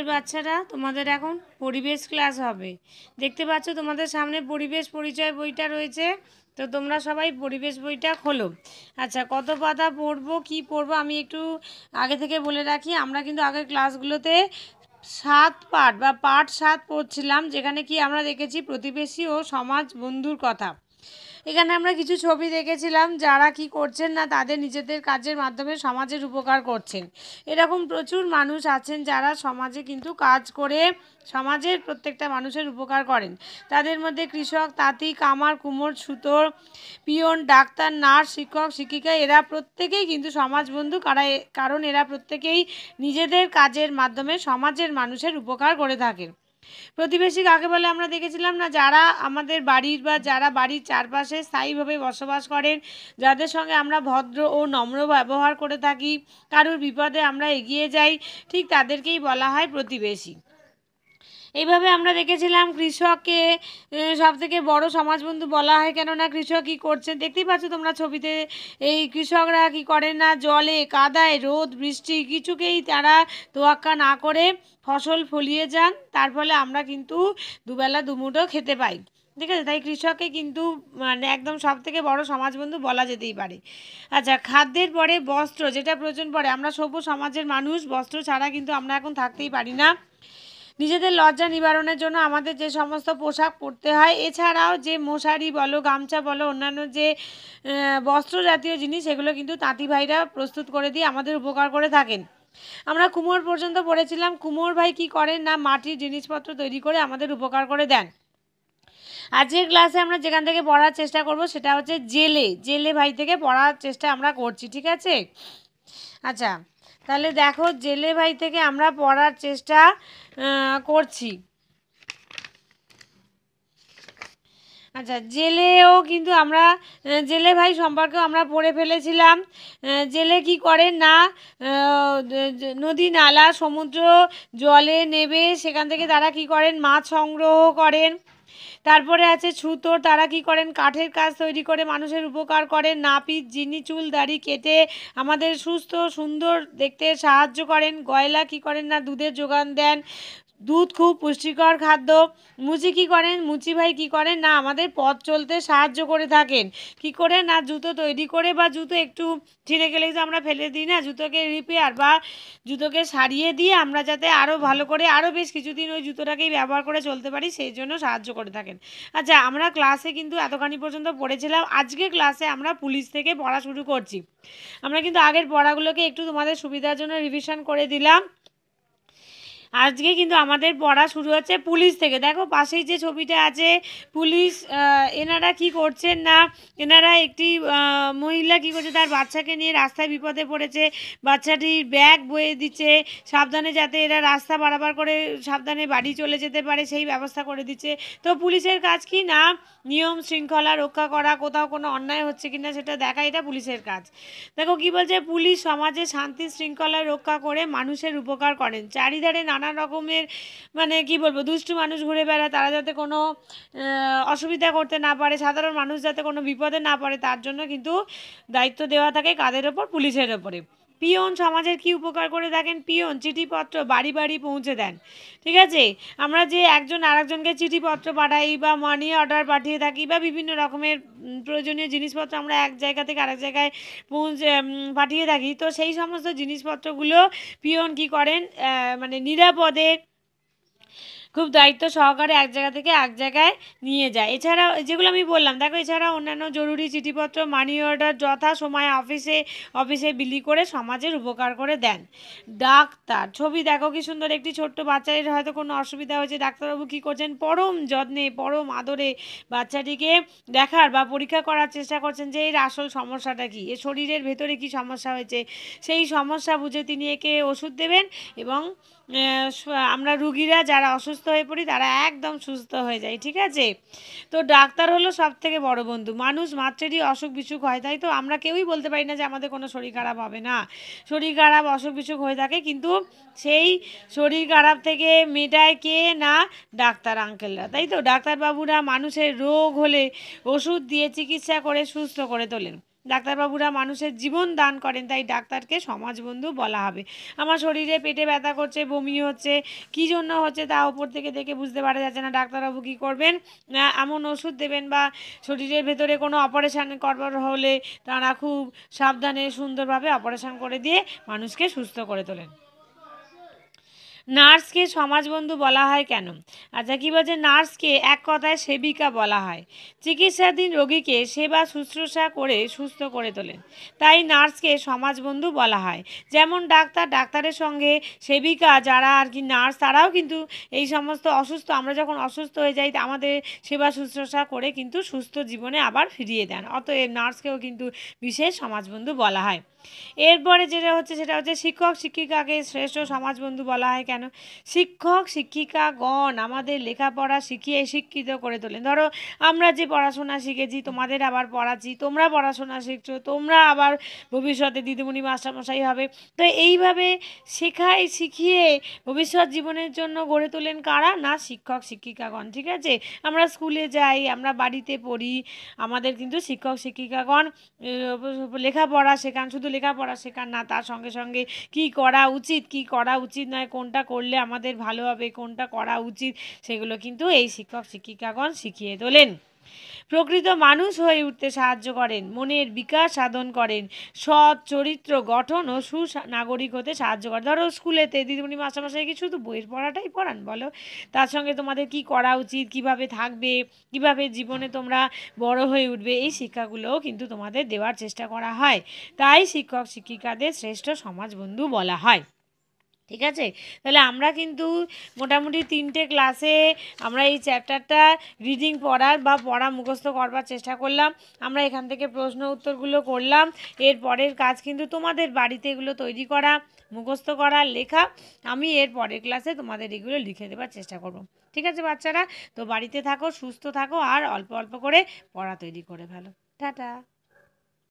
স্কুলের বাচ্চারা, তোমাদের এখন পরিবেশ ক্লাস হবে। দেখতে পাচ্ছ তোমাদের সামনে পরিবেশ পরিচয় বইটা রয়েছে। তো তোমরা সবাই পরিবেশ বইটা খোলো। আচ্ছা, কত পাতা পড়বো কি পড়বো আমি একটু আগে থেকে বলে রাখি। আমরা কিন্তু আগের ক্লাসগুলোতে 7 পাঠ বা পাঠ 7 পড়ছিলাম, যেখানে কি আমরা দেখেছি প্রতিবেশী ও সমাজ বন্ধুর কথা। এখানে আমরা কিছু ছবি দেখেছিলাম, যারা কি করছেন না তাদের নিজেদের কাজের মাধ্যমে সমাজের উপকার করছেন। এরকম প্রচুর মানুষ আছেন যারা সমাজে কিন্তু কাজ করে সমাজের প্রত্যেকটা মানুষের উপকার করেন। তাদের মধ্যে কৃষক, তাঁতি, কামার, কুমোর, সুতোর, পিয়ন, ডাক্তার, নার্স, শিক্ষক, শিক্ষিকা এরা প্রত্যেকেই কিন্তু সমাজবন্ধু। কারণ এরা প্রত্যেকেই নিজেদের কাজের মাধ্যমে সমাজের মানুষের উপকার করে থাকেন। প্রতিবেশী কাকে বলে আমরা দেখেছিলাম না, যারা আমাদের বাড়ির বা যারা বাড়ির চারপাশে স্থায়ীভাবে বসবাস করেন, যাদের সঙ্গে আমরা ভদ্র ও নম্র ব্যবহার করে থাকি, কারোর বিপদে আমরা এগিয়ে যাই, ঠিক তাদেরকেই বলা হয় প্রতিবেশী। এইভাবে আমরা দেখেছিলাম কৃষককে সবথেকে বড় সমাজবন্ধু বলা হয়, কেননা কৃষক কী করছেন দেখতেই পাচ্ছ তোমরা ছবিতে। এই কৃষকরা কি করেন না, জলে কাদায় রোদ বৃষ্টি কিছুকেই তারা তোয়াক্কা না করে ফসল ফলিয়ে যান। তার ফলে আমরা কিন্তু দুবেলা দুমুঠো খেতে পাই। ঠিক আছে, তাই কৃষককে কিন্তু মানে একদম সব থেকে বড় সমাজবন্ধু বলা যেতেই পারে। আচ্ছা, খাদ্যের পরে বস্ত্র, যেটা প্রয়োজন পড়ে, আমরা সভ্য সমাজের মানুষ, বস্ত্র ছাড়া কিন্তু আমরা এখন থাকতেই পারি না। নিজেদের লজ্জা নিবারণের জন্য আমাদের যে সমস্ত পোশাক পরতে হয়, এছাড়াও যে মশারি বলো, গামছা বলো, অন্যান্য যে বস্ত্র জাতীয় জিনিস, এগুলো কিন্তু তাঁতি ভাইরা প্রস্তুত করে দিয়ে আমাদের উপকার করে থাকেন। আমরা কুমোর পর্যন্ত পড়েছিলাম। কুমোর ভাই কি করেন না, মাটির জিনিসপত্র তৈরি করে আমাদের উপকার করে দেন। আজকের ক্লাসে আমরা যেখান থেকে পড়ার চেষ্টা করব সেটা হচ্ছে জেলে ভাই থেকে পড়ার চেষ্টা আমরা করছি, ঠিক আছে। আচ্ছা, তাহলে দেখো জেলে ভাই থেকে আমরা পড়ার চেষ্টা করছি। আচ্ছা, জেলেও কিন্তু আমরা জেলে ভাই সম্পর্কেও আমরা পড়ে ফেলেছিলাম। জেলে কি করেন না, নদী নালা সমুদ্র জলে নেবে, সেখান থেকে তারা কি করেন, মাছ সংগ্রহ করেন। তারপরে আছে ছুতোর, তারা কি করেন, কাঠের কাজ তৈরি করে মানুষের উপকার করেন। নাপিত, যিনি চুল দাড়ি কেটে আমাদের সুস্থ সুন্দর দেখতে সাহায্য করেন। গয়লা কি করেন না, দুধের যোগান দেন, দুধ খুব পুষ্টিকর খাদ্য। মুচি কি করেন, মুচি ভাই কি করেন না, আমাদের পথ চলতে সাহায্য করে থাকেন। কি করে না, জুতো তৈরি করে, বা জুতো একটু ছিঁড়ে গেলে যে আমরা ফেলে দিই না, জুতোকে রিপেয়ার বা জুতোকে সারিয়ে দিয়ে আমরা যাতে আরও ভালো করে আরও বেশ কিছুদিন ওই জুতোটাকেই ব্যবহার করে চলতে পারি, সেই জন্য সাহায্য করে থাকেন। আচ্ছা, আমরা ক্লাসে কিন্তু এতখানি পর্যন্ত পড়েছিলাম। আজকে ক্লাসে আমরা পুলিশ থেকে পড়া শুরু করছি। আমরা কিন্তু আগের পড়াগুলোকে একটু তোমাদের সুবিধার জন্য রিভিশন করে দিলাম। আজকে কিন্তু আমাদের পড়া শুরু হচ্ছে পুলিশ থেকে। দেখো পাশেই যে ছবিটা আছে, পুলিশ এনারা কি করছেন না, এনারা একটি মহিলা কি করছে, তার বাচ্চাকে নিয়ে রাস্তায় বিপদে পড়েছে, বাচ্চাটির ব্যাগ বয়ে দিচ্ছে, সাবধানে যাতে এরা রাস্তা পারাপার করে সাবধানে বাড়ি চলে যেতে পারে সেই ব্যবস্থা করে দিচ্ছে। তো পুলিশের কাজ কি না, নিয়ম শৃঙ্খলা রক্ষা করা, কোথাও কোনো অন্যায় হচ্ছে কিনা সেটা দেখা, এটা পুলিশের কাজ। দেখো কি বলছে, পুলিশ সমাজে শান্তি শৃঙ্খলা রক্ষা করে মানুষের উপকার করেন। চারিধারে নানা রকমের মানে কি বলবো দুষ্টু মানুষ ঘুরে বেড়ায়, তারা যাতে কোনো অসুবিধা করতে না পারে, সাধারণ মানুষ যাতে কোনো বিপদে না পড়ে, তার জন্য কিন্তু দায়িত্ব দেওয়া থাকে কাদের ওপর, পুলিশের ওপরে। পিয়ন সমাজের কি উপকার করে থাকেন, পিয়ন চিঠিপত্র বাড়ি বাড়ি পৌঁছে দেন। ঠিক আছে, আমরা যে একজন আরেকজনকে চিঠিপত্র পাঠাই বা মানি অর্ডার পাঠিয়ে থাকি বা বিভিন্ন রকমের প্রয়োজনীয় জিনিসপত্র আমরা এক জায়গা থেকে আরেক জায়গায় পাঠিয়ে থাকি, তো সেই সমস্ত জিনিসপত্রগুলো পিয়ন কি করেন, মানে নিরাপদে খুব দায়িত্ব সহকারে এক জায়গা থেকে এক জায়গায় নিয়ে যায়। এছাড়াও যেগুলো আমি বললাম দেখো, এছাড়াও অন্যান্য জরুরি চিঠিপত্র মানি অর্ডার যথা সময়ে অফিসে বিলি করে সমাজের উপকার করে দেন। ডাক্তার, ছবি দেখো কি সুন্দর, একটি ছোট্ট বাচ্চাদের হয়তো কোনো অসুবিধা হয়েছে, ডাক্তারবাবু কী করছেন, পরম যত্নে পরম আদরে বাচ্চাটিকে দেখার বা পরীক্ষা করার চেষ্টা করছেন যে এর আসল সমস্যাটা কী, এর শরীরের ভেতরে কী সমস্যা হয়েছে, সেই সমস্যা বুঝে তিনি একে ওষুধ দেবেন এবং আমরা রুগীরা যারা অসুস্থ হয়ে পড়ি তারা একদম সুস্থ হয়ে যায়। ঠিক আছে, তো ডাক্তার হলো সব থেকে বড় বন্ধু। মানুষ মাত্রেরই অসুখ বিসুখ হয়, তাই তো আমরা কেউই বলতে পারি না যে আমাদের কোনো শরীর খারাপ হবে না, শরীর খারাপ অসুখ বিসুখ হয়ে থাকে, কিন্তু সেই শরীর খারাপ থেকে মেটায় কে না, ডাক্তার আঙ্কেলরা, তাই তো। ডাক্তারবাবুরা মানুষের রোগ হলে ওষুধ দিয়ে চিকিৎসা করে সুস্থ করে তোলেন। ডাক্তারবাবুরা মানুষের জীবন দান করেন, তাই ডাক্তারকে সমাজবন্ধু বলা হবে। আমার শরীরে পেটে ব্যথা করছে, বমি হচ্ছে, কী জন্য হচ্ছে তা ওপর থেকে দেখে বুঝতে পারা যাচ্ছে না, ডাক্তারবাবু কী করবেন, এমন ওষুধ দেবেন বা শরীরের ভেতরে কোনো অপারেশান করবার হলে তারা খুব সাবধানে সুন্দরভাবে অপারেশান করে দিয়ে মানুষকে সুস্থ করে তোলেন। নার্সকে সমাজবন্ধু বলা হয় কেন? আচ্ছা, কী বলছে, নার্সকে এক কথায় সেবিকা বলা হয়। চিকিৎসাধীন রোগীকে সেবা শুশ্রূষা করে সুস্থ করে তোলেন, তাই নার্সকে সমাজবন্ধু বলা হয়। যেমন ডাক্তারের সঙ্গে সেবিকা যারা আর কি নার্স, তারাও কিন্তু এই সমস্ত অসুস্থ, আমরা যখন অসুস্থ হয়ে যাই আমাদের সেবা শুশ্রূষা করে কিন্তু সুস্থ জীবনে আবার ফিরিয়ে দেন। অতএব নার্সকেও কিন্তু বিশেষ সমাজবন্ধু বলা হয়। এরপরে যেটা হচ্ছে সেটা হচ্ছে শিক্ষক শিক্ষিকাকে শ্রেষ্ঠ সমাজবন্ধু বলা হয় কেন? শিক্ষক শিক্ষিকাগণ আমাদের লেখাপড়া শিখিয়ে শিক্ষিত করে তোলেন। ধরো আমরা যে পড়াশোনা শিখেছি, তোমাদের আবার পড়াচ্ছি, তোমরা পড়াশোনা শিখছো, তোমরা আবার ভবিষ্যতে দিদিমণি মাস্টারমশাই হবে। তো এইভাবে শেখায় শিখিয়ে ভবিষ্যৎ জীবনের জন্য গড়ে তোলেন কারা? না, শিক্ষক শিক্ষিকাগণ। ঠিক আছে, আমরা স্কুলে যাই, আমরা বাড়িতে পড়ি, আমাদের কিন্তু শিক্ষক শিক্ষিকাগণ লেখাপড়া শেখান। শুধু লেখাপড়া শেখান না, তার সঙ্গে সঙ্গে কী করা উচিত, কী করা উচিত নয়, কোনটা করলে আমাদের ভালো হবে, কোনটা করা উচিত, সেগুলো কিন্তু এই শিক্ষক শিক্ষিকাগণ শিখিয়ে তোলেন। প্রকৃত মানুষ হয়ে উঠতে সাহায্য করেন, মনের বিকাশ সাধন করেন, সৎ চরিত্র গঠন ও সুনাগরিক হতে সাহায্য করেন। ধরো স্কুলেতে দিদিমণি মাস্টারমশাই কি শুধু বইয়ের পড়াটাই পড়ান? বলো, তার সঙ্গে তোমাদের কি করা উচিত, কিভাবে থাকবে, কিভাবে জীবনে তোমরা বড় হয়ে উঠবে, এই শিক্ষাগুলোও কিন্তু তোমাদের দেওয়ার চেষ্টা করা হয়। তাই শিক্ষক শিক্ষিকাদের শ্রেষ্ঠ সমাজবন্ধু বলা হয়। ঠিক আছে, তাহলে আমরা কিন্তু মোটামুটি 3টে ক্লাসে আমরা এই চ্যাপ্টারটা রিডিং পড়ার বা পড়া মুখস্থ করবার চেষ্টা করলাম। আমরা এখান থেকে প্রশ্ন উত্তরগুলো করলাম। এর পরের কাজ কিন্তু তোমাদের বাড়িতে এগুলো তৈরি করা, মুখস্থ করা, লেখা। আমি এর পরের ক্লাসে তোমাদের এগুলো লিখে দেওয়ার চেষ্টা করব। ঠিক আছে বাচ্চারা, তো বাড়িতে থাকো, সুস্থ থাকো, আর অল্প অল্প করে পড়া তৈরি করে ফেলো। টাটা।